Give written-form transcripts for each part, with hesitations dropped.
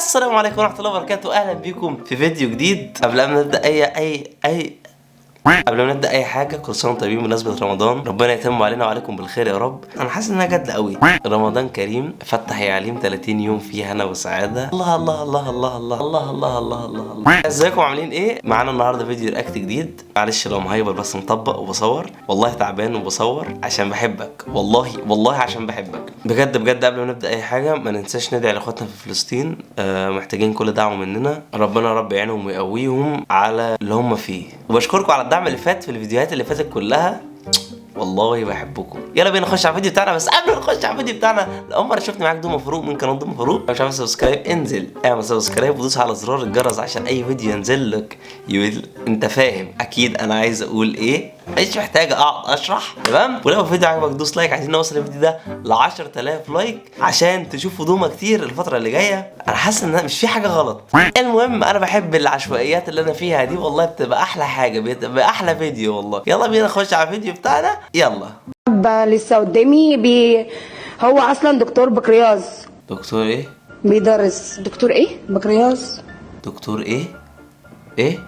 السلام عليكم ورحمة الله وبركاته. اهلا بيكم في فيديو جديد. قبل ما نبدأ اي حاجه، كل سنه وانتم طيبين بمناسبه رمضان. ربنا يتم علينا وعليكم بالخير يا رب. انا حاسس انها جد قوي. رمضان كريم، فتح يا عليم 30 يوم فيه هنا وسعاده. الله الله الله الله الله الله الله الله الله الله. ازيكم عاملين ايه؟ معانا النهارده فيديو رياكت جديد. معلش لو مهيبر بس مطبق وبصور، والله تعبان وبصور عشان بحبك، والله عشان بحبك بجد بجد. قبل ما نبدا اي حاجه ما ننساش ندعي لاخواتنا في فلسطين. محتاجين كل دعوه مننا. ربنا يا رب يعينهم ويقويهم على اللي هم فيه. وبشكركم على الدعم اللي فات في الفيديوهات اللي فاتت كلها، والله بحبكم. يلا بينا نخش على الفيديو بتاعنا. بس قبل ما نخش على الفيديو بتاعنا، لو مره شفتني معاك دوما فاروق من قناه دوما فاروق، لو مش عامل سبسكرايب انزل اعمل سبسكرايب ودوس على زرار الجرس عشان اي فيديو ينزل لك انت فاهم اكيد انا عايز اقول ايه، مش محتاج اقعد اشرح، تمام؟ ولو الفيديو عجبك دوس لايك. عايزين نوصل الفيديو ده ل 10000 لايك عشان تشوفوا دوما كتير الفتره اللي جايه. انا حاسس ان مش في حاجه غلط. المهم انا بحب العشوائيات اللي انا فيها دي، والله بتبقى احلى حاجه، بتبقى احلى فيديو والله. يلا بينا نخش على الفيديو بتاعنا. يلا. لسه قدامي هو اصلا دكتور بكرياز. دكتور ايه؟ بيدرس دكتور ايه بكرياز. دكتور ايه؟ ايه؟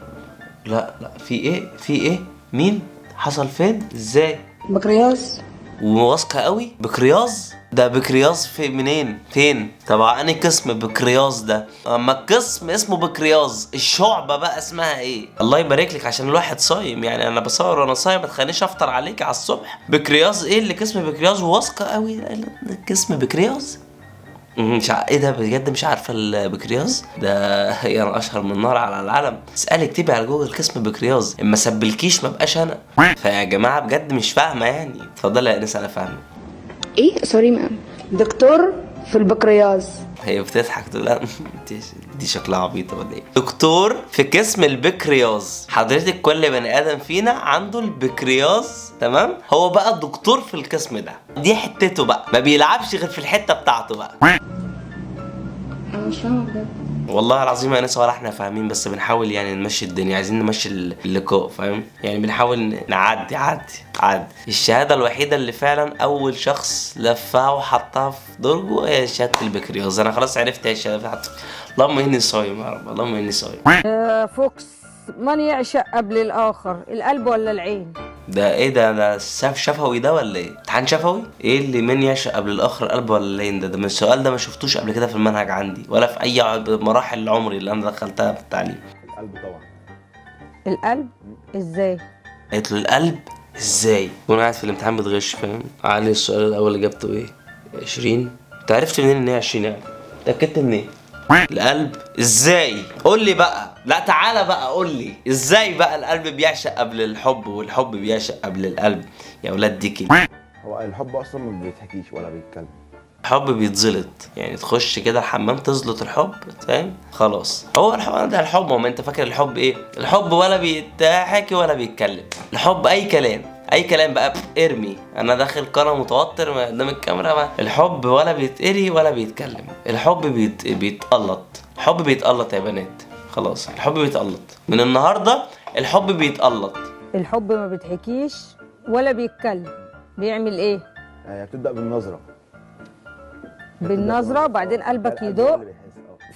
لا في ايه؟ مين؟ حصل فين؟ ازاي؟ بكرياز. وواثقه قوي بكرياز؟ ده بكرياز في منين؟ فين؟ طبعا انهي قسم بكرياز ده؟ اما القسم اسمه بكرياز، الشعبة بقى اسمها ايه؟ الله يبارك لك، عشان الواحد صايم يعني، انا بصور وانا صايم، ما تخلينيش افطر عليك على الصبح. بكرياز ايه اللي قسم بكرياز؟ وواثقه قوي قسم بكرياز؟ مش ايه ده بجد؟ مش عارفه البكرياز ده يعني اشهر من نار على العالم. اسالي اكتبي على جوجل قسم بكرياز، اما سبلكيش ما بقاش انا. فيا جماعه بجد مش فاهمه يعني. اتفضلي يا انسه انا فاهمه. ايه سوري مام، دكتور في البكرياز. هي بتضحك تقول لا دي شكلها عبيطه ولا ايه؟ دكتور في قسم البكرياز. حضرتك كل بني ادم فينا عنده البكرياز، تمام؟ هو بقى الدكتور في القسم ده، دي حتته بقى، ما بيلعبش غير في الحته بتاعته بقى. انا مش فاهمه بجد والله العظيم يا ناس، ولا احنا فاهمين، بس بنحاول يعني نمشي الدنيا، عايزين نمشي اللقاء، فاهم؟ يعني بنحاول نعدي عادي. الشهاده الوحيده اللي فعلا اول شخص لفها وحطها في درجه هي شهاده البكرياز. انا خلاص عرفت هي الشهاده. اللهم اني صايم يا رب، اللهم اني صايم. فوكس، من يعشق قبل الآخر، القلب ولا العين؟ ده ايه ده شفوي ده ولا ايه؟ امتحان شفوي؟ ايه اللي من يعشق قبل الاخر قلب ولا العين؟ ده من السؤال ده ما شفتوش قبل كده في المنهج عندي، ولا في اي مراحل عمري اللي انا دخلتها في التعليم. القلب طبعا. القلب؟ ازاي؟ قالت له القلب ازاي؟ وانا قاعد في الامتحان بتغش، فاهم؟ علي السؤال الاول اجابته ايه؟ 20. انت عرفت منين ان هي 20 يعني؟ اتاكدت منين؟ القلب ازاي؟ قول لي بقى، لا تعالى بقى قول لي ازاي بقى القلب بيعشق قبل الحب والحب بيعشق قبل القلب يا ولاد ديكي. هو الحب اصلا ما بيتحكيش ولا بيتكلم. الحب بيتزلط، يعني تخش كده الحمام تزلط الحب، فاهم؟ خلاص هو الحب ده الحب. ما انت فاكر الحب ايه؟ الحب ولا بيتحكي ولا بيتكلم. الحب اي كلام بقى. ارمي، انا داخل قناه متوتر قدام الكاميرا بقى. الحب ولا بيتقري ولا بيتكلم. الحب بيتقلط. الحب بيتقلط يا بنات، خلاص الحب بيتقلط من النهارده. الحب بيتقلط. الحب ما بيتحكيش ولا بيتكلم، بيعمل ايه؟ هي بتبدا بالنظره. بالنظرة، وبعدين قلبك يدق،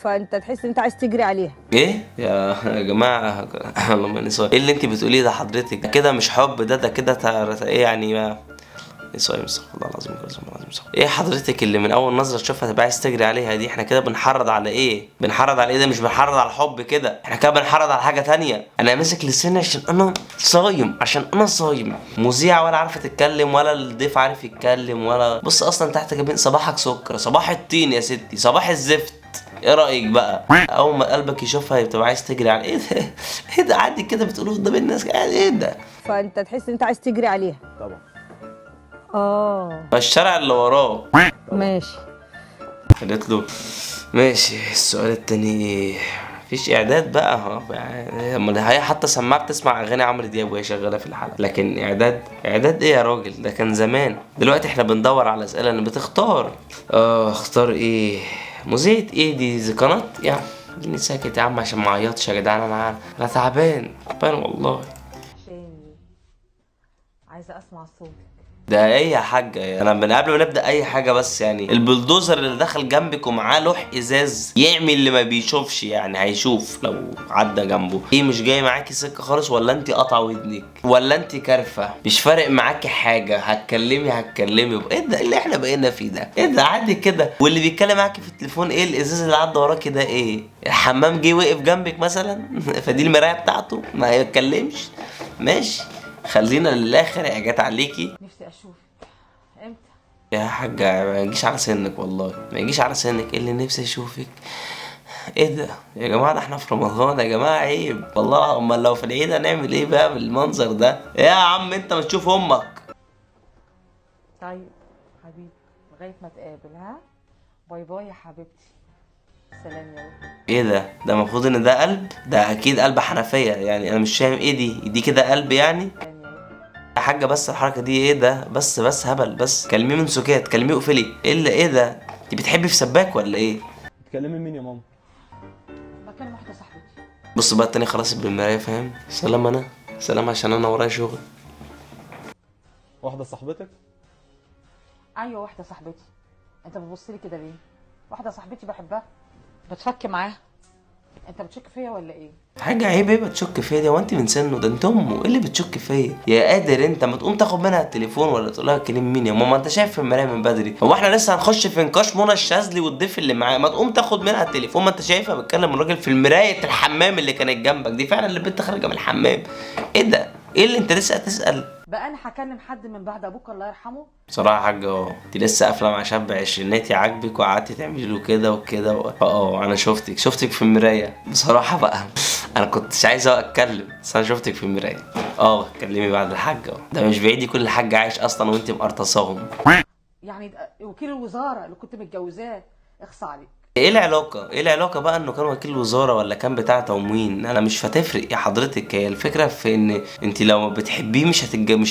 فانت تحس ان انت عايز تجري عليها. ايه يا جماعه؟ اللهم اني صايم. ايه اللي انت بتقوليه ده حضرتك؟ ده كده مش حب، ده كده ايه يعني؟ ما صايم، استغفر الله العظيم، ايه حضرتك اللي من اول نظره تشوفها تبقى عايز تجري عليها دي؟ احنا كده بنحرض على ايه؟ ده مش بنحرض على الحب كده، احنا كده بنحرض على حاجه تانية. انا ماسك لساني عشان انا صايم. مذيعه ولا عارفه تتكلم، ولا الضيف عارف يتكلم، ولا بص اصلا تحت جايبين صباحك سكر، صباح الطين يا ستي، صباح الزفت. ايه رايك بقى؟ اول ما قلبك يشوفها بتبقى عايز تجري على ايه ده؟ ايه ده عادي كده بتقولوه قدام الناس؟ ايه ده؟ فانت تحس ان انت عايز تجري عليها طبعا. الشارع اللي وراه. ماشي. قالت له ماشي. السؤال التاني مفيش اعداد بقى. هي حتى سماعه بتسمع اغاني عمرو دياب وهي شغاله في الحلقه، لكن اعداد ايه يا راجل؟ ده كان زمان. دلوقتي احنا بندور على اسئله اللي بتختار. اختار ايه؟ مذيعة ايه دي؟ قناه يعني. خليني ساكت يا عم عشان ما اعيطش يا جدعان. انا تعبان والله. عايزه اسمع صوتك. ده ايه يا حاجة؟ انا من قبل ما نبدأ اي حاجة بس يعني البلدوزر اللي دخل جنبك ومعاه لوح ازاز يعمل اللي ما بيشوفش، يعني هيشوف لو عدى جنبه. ايه مش جاي معاكي سكة خالص، ولا انت قطع ودنك، ولا انت كارفة؟ مش فارق معاكي حاجة، هتكلمي ايه ده اللي احنا بقينا فيه ده؟ ايه ده عادي كده؟ واللي بيتكلم معاكي في التليفون ايه الازاز اللي عدى وراكي ده؟ ايه الحمام جه وقف جنبك مثلا فدي المراية بتاعته ما يتكلمش؟ ماشي خلينا للاخر يا جات عليكي. نفسي اشوفك امتى؟ يا حاجة ما يجيش على سنك، والله ما يجيش على سنك. ايه اللي نفسي اشوفك؟ ايه ده يا جماعة؟ ده احنا في رمضان يا جماعة، عيب والله. امال لو في العيد هنعمل ايه بقى بالمنظر ده؟ يا عم انت ما تشوف امك. طيب حبيبي لغاية ما تقابل، ها؟ باي باي يا حبيبتي، سلام يا ولد. ايه ده؟ ده المفروض ان ده قلب، ده اكيد قلب حنفية يعني. انا مش فاهم ايه دي كده قلب يعني؟ سلام يا ولد. يا حاجة بس الحركة دي ايه ده؟ بس هبل. بس كلميه من سكات، كلميه اقفلي. ايه اللي ايه ده؟ انت بتحبي في سباك ولا ايه؟ بتكلمي مين يا ماما؟ مكان واحدة صاحبتي. بص بقى التاني خلاص بالمراية، فاهم؟ سلام. انا سلام عشان انا ورايا شغل. واحدة صاحبتك؟ أيوة واحدة صاحبتي. أنت بتبصلي كده ليه؟ واحدة صاحبتي بحبها، بتفك معاها. أنت بتشك فيا ولا إيه؟ حاجة عيب ايه بتشك فيا دي؟ وانت من سنه ده؟ انت امه، ايه اللي بتشك فيا؟ يا قادر انت ما تقوم تاخد منها التليفون ولا تقول لها كلم مين يا ماما؟ انت شايف في المرايه من بدري؟ هو احنا لسه هنخش في نقاش منى الشاذلي والضيف اللي معاه؟ ما تقوم تاخد منها التليفون، ما انت شايفها بتكلم الراجل في المرايه الحمام اللي كانت جنبك دي. فعلا اللي البنت خارجه من الحمام. ايه ده؟ ايه اللي انت لسه هتسال؟ بقى أنا هكلم حد من بعد أبوك الله يرحمه؟ بصراحة يا حاجة انت لسه قافلة مع شاب عشريناتي عاجبك وقعدتي تعملي له كده وكده انا شفتك في المراية بصراحة بقى. انا كنتش عايز اتكلم بس انا شفتك في المراية. اتكلمي بعد الحاجة. ده مش بعيد يكون الحاج عايش اصلا وانت مقرطصاهم. يعني وكيل الوزارة اللي كنت متجوزاه، اخصى عليك. ايه العلاقة بقى انه كان وكيل وزارة ولا كان بتاع تموين؟ انا مش هتفرق يا حضرتك. هي الفكرة في ان انت لو بتحبيه مش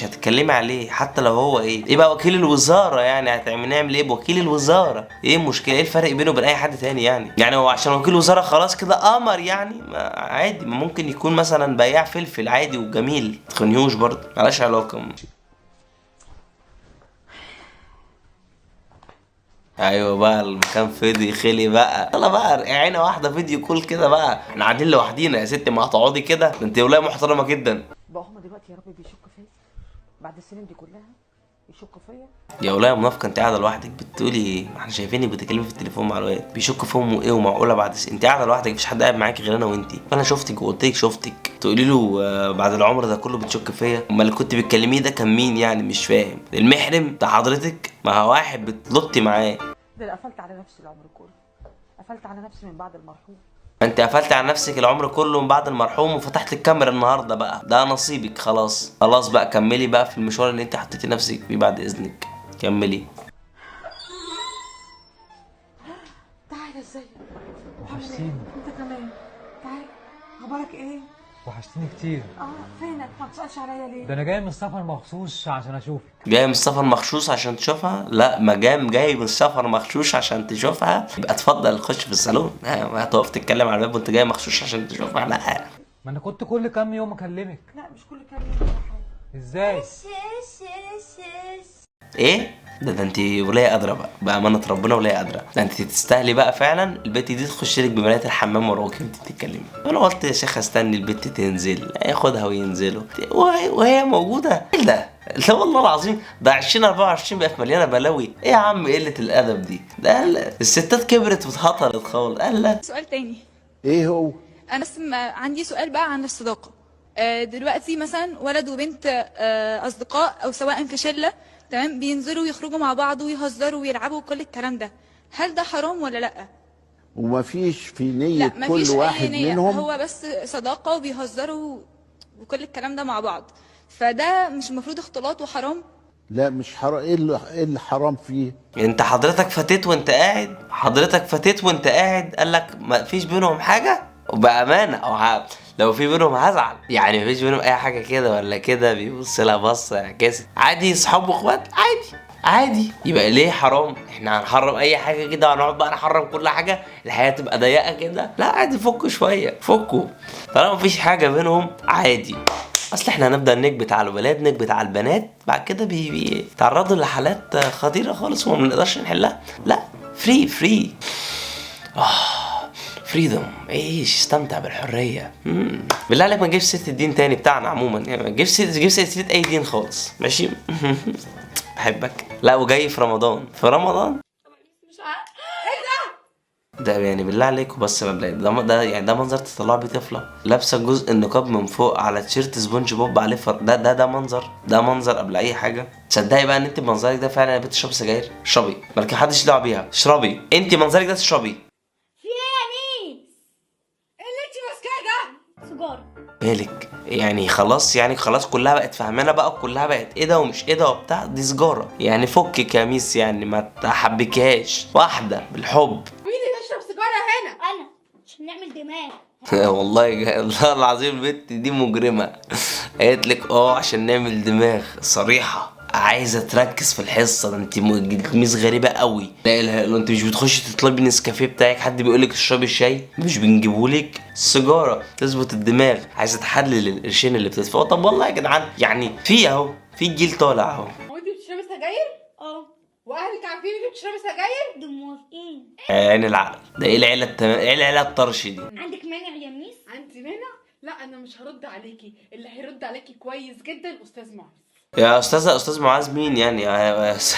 هتتكلمي عليه حتى لو هو ايه بقى وكيل الوزارة يعني. نعمل ايه بوكيل الوزارة؟ ايه المشكلة؟ ايه الفرق بينه وبين اي حد تاني يعني هو عشان وكيل وزارة خلاص كده قمر يعني؟ ما عادي، ما ممكن يكون مثلا بياع فلفل عادي وجميل، تخنيوش برضه، ملهاش علاقة. ايوه بقى المكان فضي خلي بقى. يلا بقى رقعينا واحده فيديو كول كده بقى، احنا قاعدين لوحدينا يا ستي، ما هتقعدي كده؟ ده انت ولايه محترمه جدا. بقى هما دلوقتي يا رب بيشكوا فيا بعد السنين دي كلها، يشكوا فيا؟ يا ولايه منافقه، انت قاعده لوحدك بتقولي ايه؟ احنا شايفينك بتتكلمي في التليفون مع الواد، بيشكوا فيهم ايه؟ ومعقوله بعد انت قاعده لوحدك مفيش حد قاعد معاكي غير انا وانت؟ فانا شفتك وقلت لك شفتك تقولي له بعد العمر ده كله بتشك فيا؟ امال اللي كنت بتكلميه ده كان مين يعني؟ مش فاهم. المحرم بتاع حضرتك؟ ما هو واحد بتلطي معاه. ده انا قفلت على نفسي العمر كله، قفلت على نفسي من بعد المرحوم. انت قفلت على نفسك العمر كله من بعد المرحوم وفتحت الكاميرا النهارده بقى، ده نصيبك. خلاص بقى كملي بقى في المشوار اللي انت حطيتي نفسك فيه بعد اذنك، كملي. تعالى ازيك؟ وحشتيني. انت كمان تعالى، اخبارك ايه؟ وحشتيني كتير. فينك؟ ما بتسالش عليا ليه؟ ده انا جاي من السفر مخصوص عشان اشوفك. جاي من السفر مخصوص عشان تشوفها؟ لا، ما جاي من السفر مخصوص عشان تشوفها يبقى اتفضل خش في الصالون. ما هتقف تتكلم على الباب وانت جاي مخصوص عشان تشوفها؟ لا. ما انا كنت كل كام يوم اكلمك. لا مش كل كام يوم ولا حاجه. ازاي؟ ايه ده انت ولايه قادره بقى، بامانه ربنا ولايه قادره. ده انت تستاهلي بقى فعلا البت دي تخش لك بمرايه الحمام وراكي وانت بتتكلمي. انا قلت يا شيخ استني البت تنزل، ياخدها وينزلوا وهي موجوده. ايه ده؟ لا والله العظيم ده 2024 بقت مليانه بلاوي. ايه يا عم قله الادب دي؟ ده الستات كبرت واتهطلت خالص. لا سؤال تاني. ايه هو؟ انا بس عندي سؤال بقى عن الصداقه. دلوقتي مثلا ولد وبنت اصدقاء او سواء في شله، تمام، بينزلوا يخرجوا مع بعض ويهزروا ويلعبوا وكل الكلام ده، هل ده حرام ولا لا؟ ومفيش في لا نية مفيش كل اي واحد نية، منهم؟ هو بس صداقه وبيهزروا وكل الكلام ده مع بعض، فده مش المفروض اختلاط وحرام؟ لا مش حرام. ايه اللي حرام فيه؟ انت حضرتك فاتت وانت قاعد قال لك ما فيش بينهم حاجه؟ وبامانه لو في بينهم هزعل يعني. مفيش بينهم اي حاجه كده ولا كده، بيبص لها بصه كده عادي، صحاب واخوات عادي. يبقى ليه حرام؟ احنا هنحرم اي حاجه كده وهنقعد بقى نحرم كل حاجه؟ الحياه تبقى ضيقه كده؟ لا عادي، فكوا شويه، فكوا. طالما مفيش حاجه بينهم عادي. اصل احنا هنبدا نكبت على الولاد نكبت على البنات، بعد كده بيتعرضوا لحالات خطيره خالص وما بنقدرش نحلها. لا، فري فريدوم، عيش استمتع بالحريه. بالله عليك ما تجيبش سيره الدين تاني بتاعنا عموما، يعني ما تجيبش سيره اي دين خالص، ماشي؟ بحبك. لا وجاي في رمضان، مش عارف ده يعني بالله عليكم بس ده يعني ده منظر تطلع بيه طفله لابسه جزء النقاب من فوق على تيشيرت سبونج بوب عليه ده منظر قبل اي حاجه. تصدقي بقى ان انت بمنظرك ده فعلا يا بنت تشربي سجاير؟ اشربي، مالك حدش دعوه بيها، اشربي انت منظرك ده تشربي. في ايه يا ميس؟ ايه اللي انت ماسكاه ده؟ سيجاره. مالك يعني؟ خلاص كلها بقت فاهمانه بقى، كلها بقت ايه ده ومش ايه ده وبتاع، دي سجاره يعني. فكك يا ميس، يعني ما تحبكيهاش، واحده بالحب. مين اللي يشرب سيجاره هنا؟ انا، عشان نعمل دماغ. والله العظيم البنت دي مجرمه. قالت لك عشان نعمل دماغ، صريحه عايزه تركز في الحصه. ده انت ميس غريبه قوي. لا اله الا الله، انت مش بتخشي تطلبي النسكافيه بتاعك؟ حد بيقول لك اشربي الشاي؟ مش بنجيبهولك؟ السيجاره تظبط الدماغ، عايزه تحلل القرشين اللي بتدفعوا. طب والله يا جدعان يعني في جيل طالع اهو. هو انت بتشربي سجاير؟ واهلك عارفين انك بتشربي سجاير؟ دول موافقين. عين العقل ده. ايه العيله الطرش دي؟ عندك مانع يا ميس؟ عندي مانع؟ لا انا مش هرد عليكي، اللي هيرد عليكي كويس جدا استاذ معاذ. يا استاذ معاذ مين يعني؟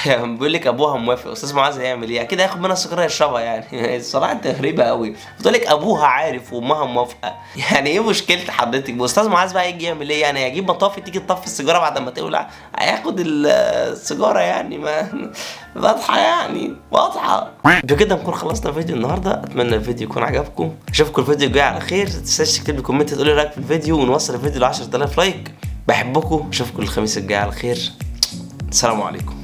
بيقول لك ابوها موافق، استاذ معاذ هيعمل ايه؟ اكيد هياخد منها سيجاره يشربها يعني. الصراحه انت غريبه قوي. بتقول لك ابوها عارف وامها موافقه، يعني ايه مشكله حضرتك؟ استاذ معاذ بقى يجي يعمل ايه يعني؟ هيجيب مطافي تيجي تطفي السيجاره بعد ما تولع؟ هياخد السيجاره يعني؟ ما واضحه يعني، واضحه. بكده نكون خلصنا فيديو النهارده. اتمنى الفيديو يكون عجبكم. اشوفكم الفيديو الجاي على خير. تنساش تكتب لي كومنت تقول لي رايك في الفيديو ونوصل الفيديو ل 10000 لايك. بحبكم. اشوفكم الخميس الجاي على خير. السلام عليكم.